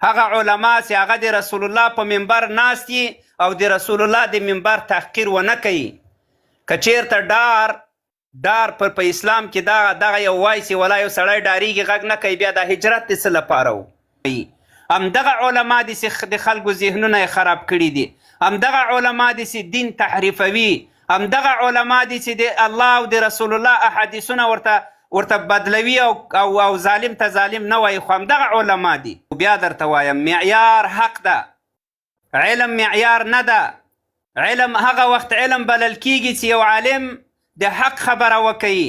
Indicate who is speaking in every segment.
Speaker 1: هغه علما چې هغه د رسول الله په منبر ناست او د رسول الله د منبر تحقیر ونه کوي. که چیرته ډار په اسلام کې دغه یو وایي چې ولا یو سړی ډاریږي غږ نه کوي، بیا د هجرت د څه لپاره و؟ همدغه علما دي چې د خلکو ذهنونه یې خراب کړي دي، همدغه علما دي چې دین تحریفوي، همدغه علما دي چې د الله او د رسول الله احادیثونه ورته بدلوي او ظالم ته ظالم نه وایي، خو همدغه علما دي. بیا درته وایم معیار حق ده، علم معیار نه ده. علم هغه وخت علم بلل کیږي چې یو عالم د حق خبره وکوي.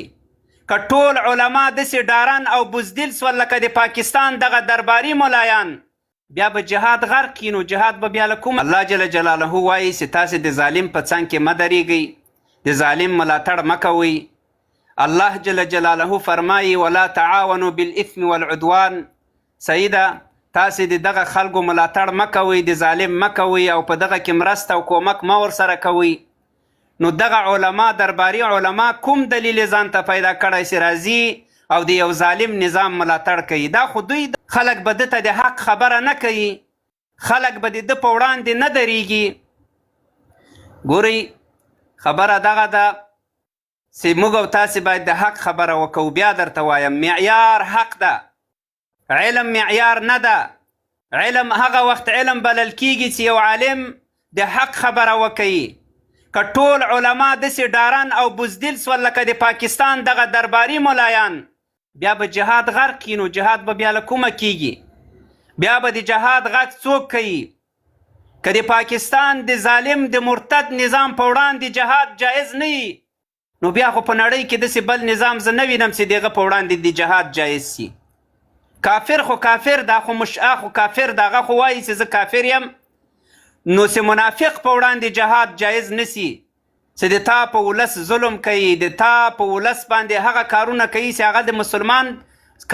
Speaker 1: که ټول علما داسې ډارن او بزدل سول لکه د پاکستان دغه درباري ملایان، بیا به جهاد غرق کړي، نو جهاد به بیا له کوم؟ الله جل جلاله وایي چې تاسې د ظالم په څنګ کې مه درېږئ، د ظالم ملاتړ مه کوئ. الله جل جلاله فرمایي ولا تعاونوا بالاثم والعدوان. صحیح ده، تاسې د دغه خلکو ملاتړ مه کوئ، د ظالم مه کوئ او په دغه کې مرسته او کومک مه ورسره کوئ. نو دغه علما درباري علما کوم دلیل ځان ته پیدا کړی چې راځي او د یو ظالم نظام ملاتړ کوي؟ دا خو دوی خلک به ده ته د حق خبره نه کوي، خلک به د ده په وړاندې نه درېږي. ګورئ خبره دغه ده چې موږ او تاسې باید د حق خبره وکړو. بیا درته وایم معیار حق ده، علم معیار نه ده. علم هغه وخت علم بلل کیږي چې یو عالم د حق خبره وکوي. که ټول علما داسې ډارن او بزدل سول لکه د پاکستان دغه درباري ملایان، بیا به جهاد غرق کړي، نو جهاد به بیا له کومه کیږي؟ بیا به د جهاد غږ څوک کوي؟ که د پاکستان د ظالم د مرتد نظام په وړاندې جهاد جایز نه وي، نو بیا خو په نړۍ کې داسې بل نظام زه نه وینم چې دغه په وړاندې د جهاد جایز سي. کافر خو کافر، دا خو مشعه خو کافر، دغه خو وایي چې زه کافر یم. نو چې منافق په وړاندې جهاد جایز نسی، چې د تا په ولس ظلم کوي، د تا په ولس باندې هغه کارونه کوي چې هغه د مسلمان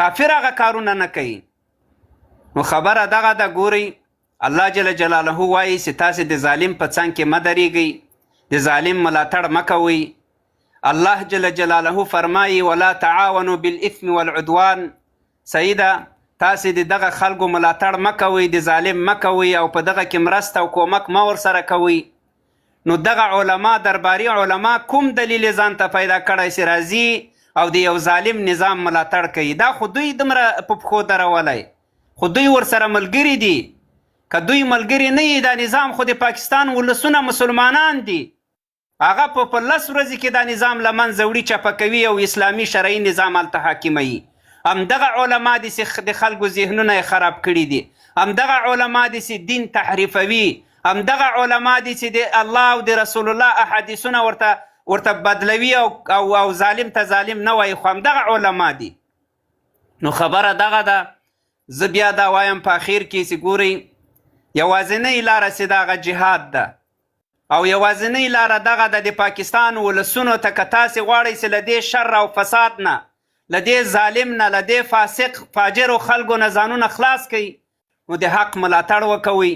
Speaker 1: کافر هغه کارونه نه کوي. نو خبره دغه ده. ګورئ الله جل جلاله وایي چې تاسې د ظالم په څنګ کې مه درېږئ، د ظالم ملاتړ مه کوئ. الله جل جلاله فرمایي ولا تعاونوا بالاثم والعدوان. صحیح ده، تاسې د دغه خلکو ملاتړ مه کوئ، د ظالم مه کوئ او په دغه کې مرسته او کومک مه ورسره کوئ. نو دغه علما درباري علما کوم دلیل ځان ته پیدا کړی چې راځي او د یو ظالم نظام ملاتړ کوي؟ دا خو دوی دومره په پښو درولی، خو دوی ورسره ملګري دي. که دوی ملګري نه وي، دا نظام خو د پاکستان ولسونه مسلمانان دي، هغه په 10 ورځې کې دا نظام له منځه وړي، چپه کوي او اسلامي شرعي نظام هلته حاکموي. همدغه علما دي چې د خلکو ذهنونه یې خراب کړي دي، همدغه علما دي چې دین تحریفوي، همدغه علما دي چې د الله او د رسول الله احادیثونه ورته بدلوي او ظالم ته ظالم نه وایي، خو همدغه علما دي. نو خبره دغه ده. زه بیا دا وایم په اخر کې چې ګورئ یوازینۍ لاره چې دغه جهاد ده او یوازینۍ لاره دغه ده د پاکستان ولسونو ته. که تاسې غواړئ چې له دې شر او فساد نه، له دې ظالم نه، له دې فاسق فاجرو خلکو نه ځانونه خلاص کوي، نو د حق ملاتړ وکوئ.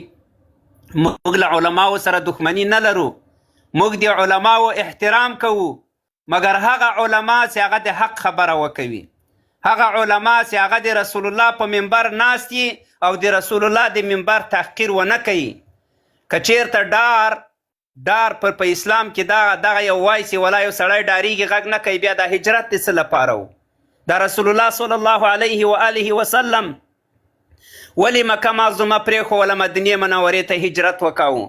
Speaker 1: موږ له علماو سره دښمني نه لرو، موږ د علماو احترام کوو، مګر هغه علما چې هغه د حق خبره وکوي، هغه علما چې هغه د رسول الله په منبر ناست او د رسول الله د منبر تحقیر ونه کوي. که چیرته ډار په اسلام کې دغه یو وایي چې ولا یو سړی ډاریږي غږ نه کوي، بیا د هجرت د څه لپاره و؟ دا رسول الله صلی الله علیه و آله وسلم ولې مکه معظمه پرېښوله، مدینې منورې ته هجرت وکاوه؟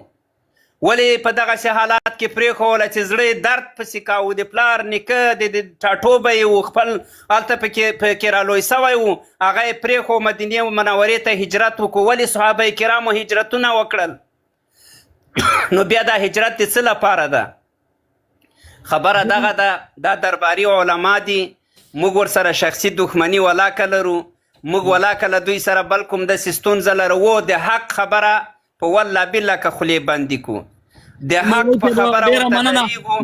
Speaker 1: ولې په دغسې حالات کې پرېښوله چې زړه یې درد پسې کاوه، د پلار نیکه د ټاټوبی و، خپل هلته پکې رالوی سوی و، هغه یې پرېښو مدینې منورې ته هجرت وکړو. ولې صحابه کرامو هجرتونه وکړل؟ نو بیا دا هجرت د څه لپاره ده؟ خبره دغه ده. دا درباري علما دي، موږ ورسره شخصي دښمني ولاکه لرو، موږ ولاکه له دوی سره بل کوم داسې ستونزه لرو. د حق خبره په والله بالله که خولې بندې کړو، د حق په خبره ورته درېږو،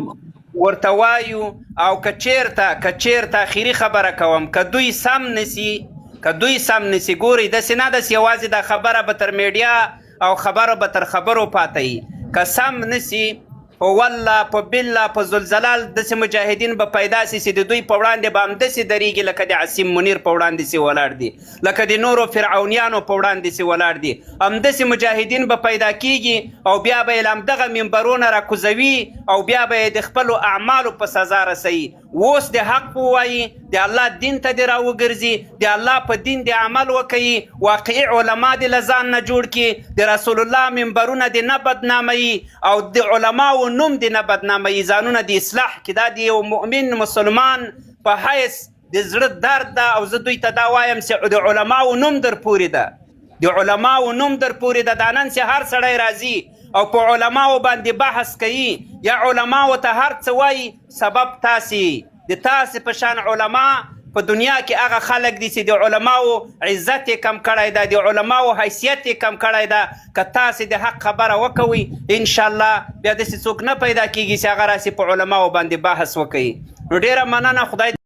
Speaker 1: ورته وایو. او که چیرته اخري خبره کوم، که دوی سم نسی، ګورئ داسې نه داسې یوازې دا خبره به تر میډیا او خبره به تر خبرو پاته وي. که سم نسی، په والله په بالله په زلزلال داسې مجاهدین به پیدا سي چې د دوی په وړاندې به همداسې درېږي لکه د عصیم منیر په وړاندې سي ولاړ دي، لکه د نورو فرعونیانو په وړاندې سي ولاړ دي. همداسې مجاهدین به پیدا کیږي او بیا به یې له همدغه منبرونه راکوزوي او بیا به یې د خپلو اعمالو په سزا رسوي. اوس د حق ووایي، د الله دین ته دې راوګرځي، د الله په دین د عمل وکوي، واقعي علما دې له ځان نه جوړ کړي، د رسول الله منبرونه دې نه بدناموي او د علماو نوم دې نه بدناموي، ځانونه د اصلاح کړي. دا د یو مؤمن مسلمان په حیث د زړه درد ده او زه دوی ته دا وایم چې د علماو نوم در پورې ده، د علماو نوم در پورې ده. دا نن چې هر سړی راځي او په علماو باندې بحث کوي یا علماو ته هر څه وایي، سبب تاسې د تاسې په شان علما په دنیا کې هغه خلک دي چې د علماو عزت یې کم کړی ده، د علماو حیثیت یې کم کړی ده. که تاسې د حق خبره وکوئ انشاءالله بیا داسې څوک نه پیدا کیږي چې هغه راسي په علماو باندې بحث وکوي. نو ډیره مننه. خدای